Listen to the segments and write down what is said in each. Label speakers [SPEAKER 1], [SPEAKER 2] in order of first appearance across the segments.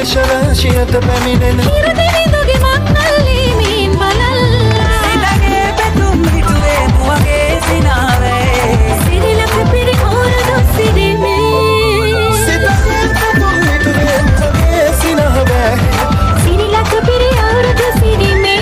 [SPEAKER 1] දේශරාශියට පැමිණෙන
[SPEAKER 2] හිරදෙවිඳුගේ මංගල්ලී මීන් බලල්ලා
[SPEAKER 3] සිතගේ පැතුම් හිතුවේ මුවගේ සිනාවේ
[SPEAKER 2] සිරිලක පිරි ඕරදු සිරිමේ
[SPEAKER 1] සිතගේ පැතුම් හිතුවේ මුවගේ සිනහවෑ
[SPEAKER 2] සිරිලක පිරි ඕරදු සිරිමේ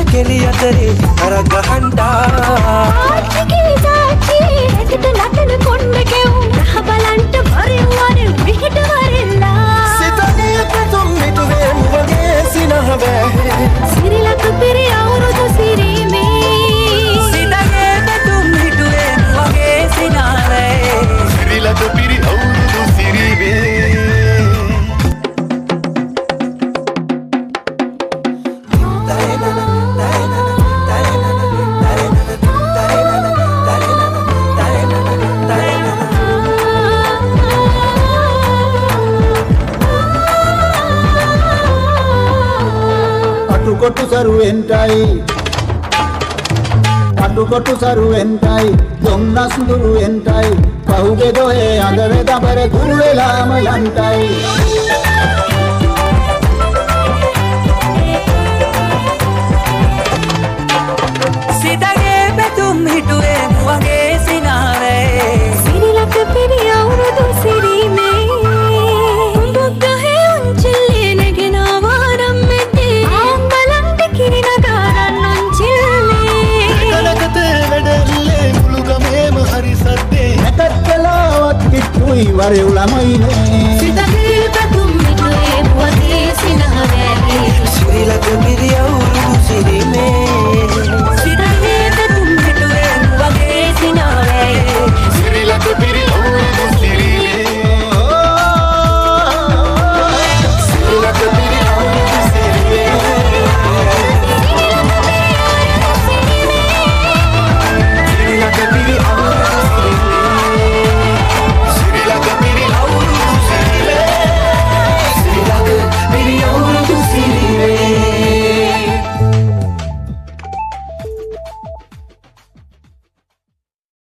[SPEAKER 3] කෙලියතරේ කරගහන්ඩා
[SPEAKER 2] ආච්චිගේ ජාච්චි එකට නටන කොන්න කෙවුම් රහ බලන්ට වරින් වරින් විහිට වරිල්ලා
[SPEAKER 1] සිතගේ පැතුම් හිතුවේ මුවගේ සිනහවෑ
[SPEAKER 2] සිරිලක පිරි අවුරුදු සිරිමේ
[SPEAKER 3] සිතගේ පැතුම් හිතුවේ මුවගේ සිනාවේ
[SPEAKER 1] සිරිලක පිරි අවුරුදු සිරිවේ
[SPEAKER 4] අටුකොටු සරුවෙන්ටයි දුම්නස් දුරුවෙන්ටයි පහුගේ දොහේ අඳ වෙදබර ගුරු වෙලාම යන්ටයි
[SPEAKER 3] සිතගේ පැතුම් හිතුවේ මුවගේ සිනාවේ
[SPEAKER 2] සිරිලක පිරි අවුරුදු සිරිමේ බුද්ධහේ උන්චිල්ලේ නැගෙන වාරම් මෙද්දේ ආම්බලන්ට කිරිනගාරන් උන්චිල්ලේ
[SPEAKER 1] කනකතේ වැඩල්ලේ මුළු ගමේම හරි සද්දේ
[SPEAKER 4] නැටත් කලාවත් කිට්ටුයි වරෙව්ලම